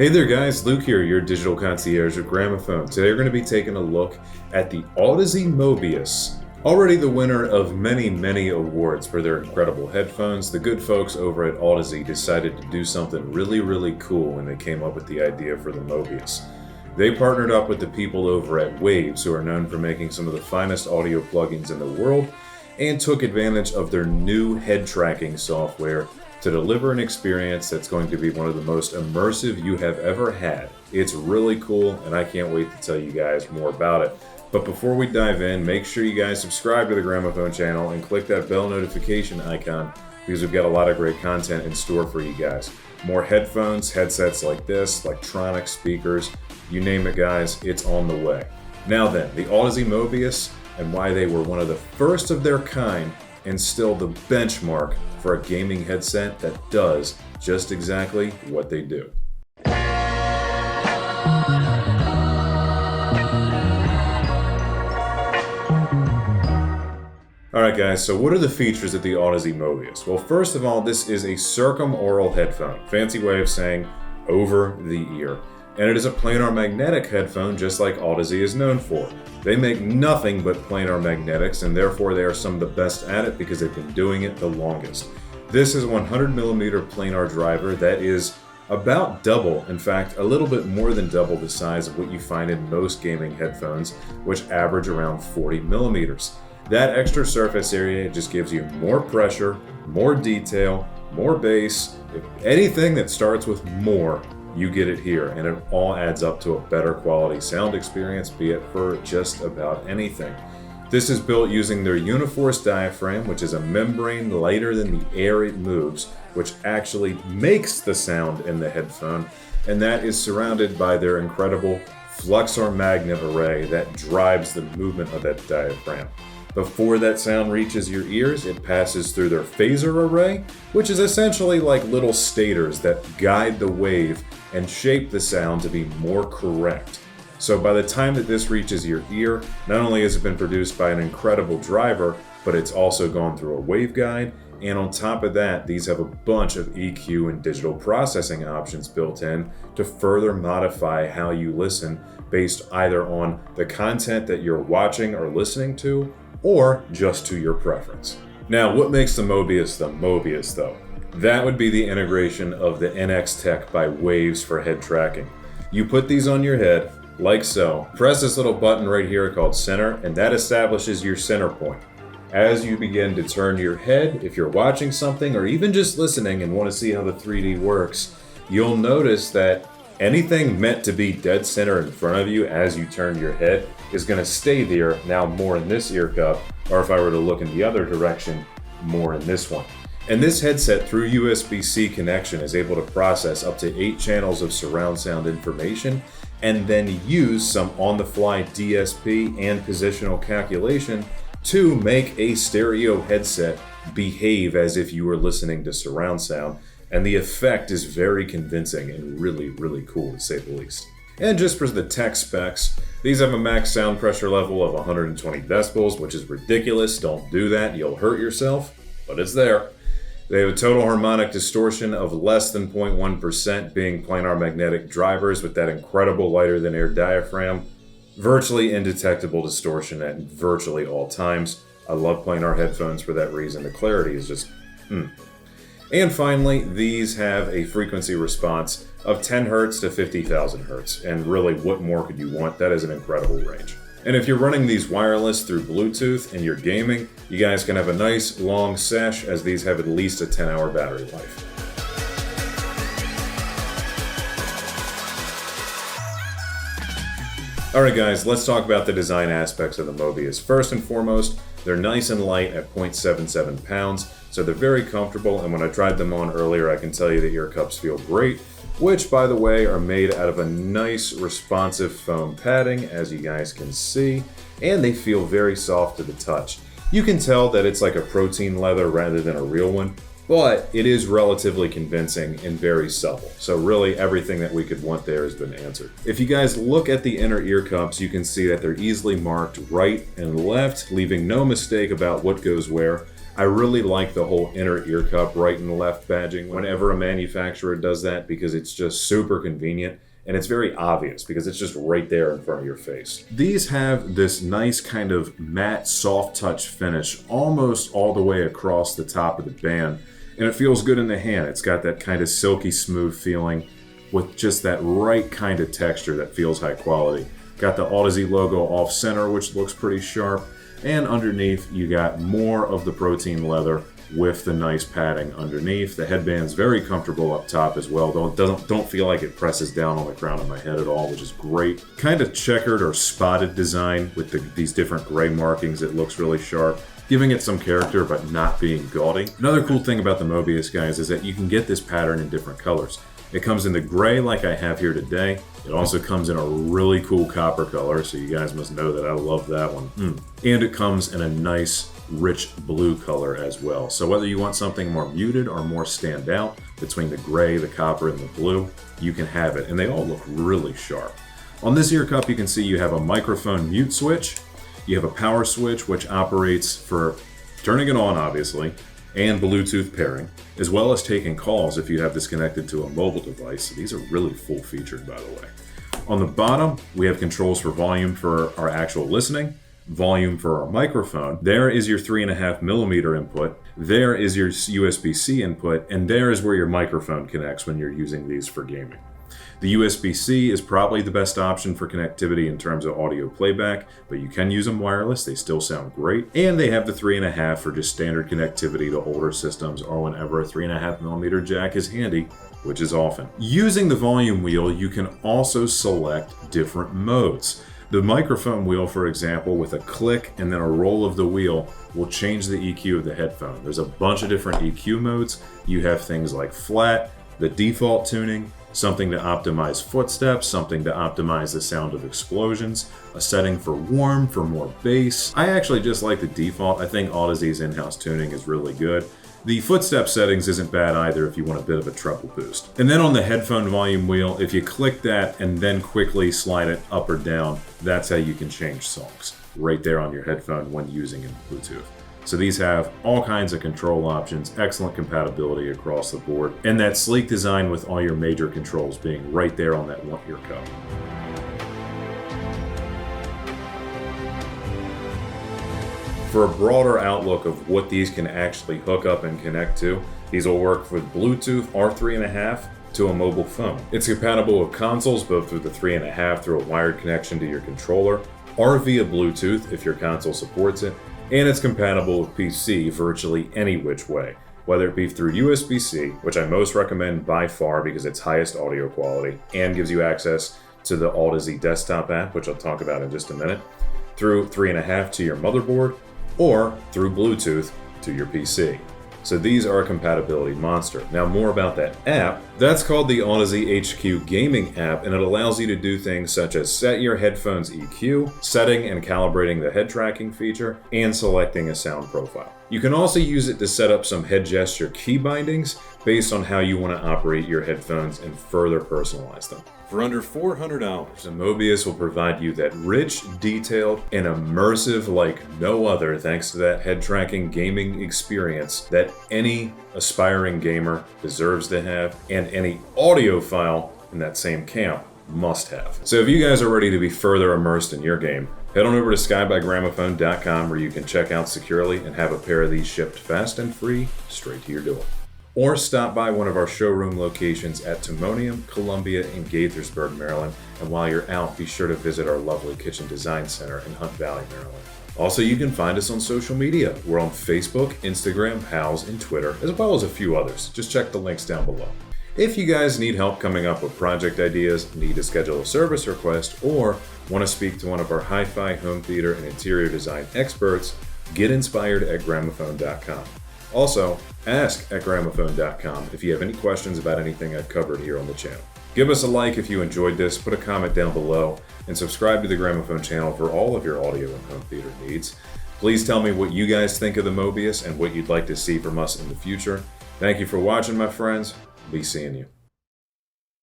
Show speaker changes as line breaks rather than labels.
Hey there guys, Luke here, your digital concierge of Gramophone. Today we're going to be taking a look at the Audeze Mobius. Already the winner of many awards for their incredible headphones, the good folks over at Audeze decided to do something really cool when they came up with the idea for the Mobius. They partnered up with the people over at Waves, who are known for making some of the finest audio plugins in the world, and took advantage of their new head tracking software to deliver an experience that's going to be one of the most immersive you have ever had. It's really cool, and I can't wait to tell you guys more about it. But before we dive in, make sure you guys subscribe to the Gramophone channel and click that bell notification icon, because we've got a lot of great content in store for you guys. More headphones, headsets like this, electronic speakers, you name it guys, it's on the way. Now then, the Audeze Mobius and why they were one of the first of their kind and still the benchmark for a gaming headset that does just exactly what they do. Alright guys, so what are the features of the Audeze Mobius? Well, first of all, this is a circumaural headphone, fancy way of saying over the ear. And it is a planar magnetic headphone just like Audeze is known for. They make nothing but planar magnetics, and therefore they are some of the best at it because they've been doing it the longest. This is a 100mm planar driver that is about double, in fact a little bit more than double the size of what you find in most gaming headphones, which average around 40mm. That extra surface area just gives you more pressure, more detail, more bass. If anything that starts with more, you get it here, and it all adds up to a better quality sound experience, be it for just about anything. This is built using their Uniforce diaphragm, which is a membrane lighter than the air it moves, which actually makes the sound in the headphone, and that is surrounded by their incredible Fluxor magnet array that drives the movement of that diaphragm. Before that sound reaches your ears, it passes through their phaser array, which is essentially like little stators that guide the wave and shape the sound to be more correct. So by the time that this reaches your ear, not only has it been produced by an incredible driver, but it's also gone through a waveguide, and on top of that, these have a bunch of EQ and digital processing options built in to further modify how you listen based either on the content that you're watching or listening to, or just to your preference. Now, what makes the Mobius though? That would be the integration of the NX Tech by Waves for head tracking. You put these on your head, like so, press this little button right here called center, and that establishes your center point. As you begin to turn your head, if you're watching something or even just listening and want to see how the 3D works, you'll notice that anything meant to be dead center in front of you as you turn your head is going to stay there, now more in this ear cup, or if I were to look in the other direction, more in this one. And this headset, through USB-C connection, is able to process up to 8 channels of surround sound information and then use some on-the-fly DSP and positional calculation to make a stereo headset behave as if you were listening to surround sound. And the effect is very convincing and really cool, to say the least. And just for the tech specs, these have a max sound pressure level of 120 decibels, which is ridiculous. Don't do that, you'll hurt yourself, but it's there. They have a total harmonic distortion of less than 0.1%, being planar magnetic drivers with that incredible lighter than air diaphragm. Virtually indetectable distortion at virtually all times. I love planar headphones for that reason. The clarity is just And finally, these have a frequency response of 10 Hz to 50,000 Hz. And really, what more could you want? That is an incredible range. And if you're running these wireless through Bluetooth and you're gaming, you guys can have a nice long sesh, as these have at least a 10-hour battery life. Alright guys, let's talk about the design aspects of the Mobius. First and foremost, they're nice and light at 0.77 pounds, so they're very comfortable, and when I tried them on earlier, I can tell you the ear cups feel great, which by the way are made out of a nice responsive foam padding, as you guys can see, and they feel very soft to the touch. You can tell that it's like a protein leather rather than a real one, but it is relatively convincing and very supple. So really everything that we could want there has been answered. If you guys look at the inner ear cups, you can see that they're easily marked right and left, leaving no mistake about what goes where. I really like the whole inner ear cup right and left badging whenever a manufacturer does that, because it's just super convenient and it's very obvious because it's just right there in front of your face. These have this nice kind of matte soft touch finish almost all the way across the top of the band, and it feels good in the hand. It's got that kind of silky smooth feeling with just that right kind of texture that feels high quality. Got the Audeze logo off center, which looks pretty sharp. And underneath, you got more of the protein leather with the nice padding underneath. The headband's very comfortable up top as well, though it don't feel like it presses down on the crown of my head at all, which is great. Kind of checkered or spotted design with these different gray markings. It looks really sharp, giving it some character but not being gaudy. Another cool thing about the Mobius, guys, is that you can get this pattern in different colors. It comes in the gray like I have here today. It also comes in a really cool copper color, so you guys must know that I love that one. And it comes in a nice, rich blue color as well. So whether you want something more muted or more stand out between the gray, the copper, and the blue, you can have it. And they all look really sharp. On this ear cup, you can see you have a microphone mute switch. You have a power switch, which operates for turning it on, obviously, and Bluetooth pairing, as well as taking calls if you have this connected to a mobile device. So these are really full featured, by the way. On the bottom, we have controls for volume for our actual listening, volume for our microphone. There is your 3.5mm input. There is your USB-C input, and there is where your microphone connects when you're using these for gaming. The USB-C is probably the best option for connectivity in terms of audio playback, but you can use them wireless. They still sound great. And they have the 3.5 for just standard connectivity to older systems or whenever a 3.5mm jack is handy, which is often. Using the volume wheel, you can also select different modes. The microphone wheel, for example, with a click and then a roll of the wheel, will change the EQ of the headphone. There's a bunch of different EQ modes. You have things like flat, the default tuning, something to optimize footsteps, something to optimize the sound of explosions, a setting for warm, for more bass. I actually just like the default. I think Audeze's in-house tuning is really good. The footstep settings isn't bad either if you want a bit of a treble boost. And then on the headphone volume wheel, if you click that and then quickly slide it up or down, that's how you can change songs right there on your headphone when using in Bluetooth. So these have all kinds of control options, excellent compatibility across the board, and that sleek design with all your major controls being right there on that one ear cup. For a broader outlook of what these can actually hook up and connect to, these will work with Bluetooth or 3.5 to a mobile phone. It's compatible with consoles, both through the 3.5 through a wired connection to your controller, or via Bluetooth if your console supports it, and it's compatible with PC virtually any which way, whether it be through USB-C, which I most recommend by far because it's highest audio quality and gives you access to the Audeze desktop app, which I'll talk about in just a minute, through 3.5 to your motherboard, or through Bluetooth to your PC. So these are a compatibility monster. Now more about that app. That's called the Audeze HQ Gaming app, and it allows you to do things such as set your headphones EQ, setting and calibrating the head tracking feature, and selecting a sound profile. You can also use it to set up some head gesture key bindings based on how you want to operate your headphones and further personalize them. For under $400, Mobius will provide you that rich, detailed, and immersive like no other thanks to that head tracking gaming experience that any aspiring gamer deserves to have and any audiophile in that same camp must have. So if you guys are ready to be further immersed in your game, head on over to skybygramophone.com where you can check out securely and have a pair of these shipped fast and free straight to your door. Or stop by one of our showroom locations at Timonium, Columbia, and Gaithersburg, Maryland. And while you're out, be sure to visit our lovely Kitchen Design Center in Hunt Valley, Maryland. Also, you can find us on social media. We're on Facebook, Instagram, Pals, and Twitter, as well as a few others. Just check the links down below. If you guys need help coming up with project ideas, need to schedule a service request, or want to speak to one of our hi-fi, home theater, and interior design experts, get inspired at gramophone.com. Also, ask at gramophone.com if you have any questions about anything I've covered here on the channel. Give us a like if you enjoyed this, put a comment down below, and subscribe to the Gramophone channel for all of your audio and home theater needs. Please tell me what you guys think of the Mobius and what you'd like to see from us in the future. Thank you for watching, my friends. Be seeing you.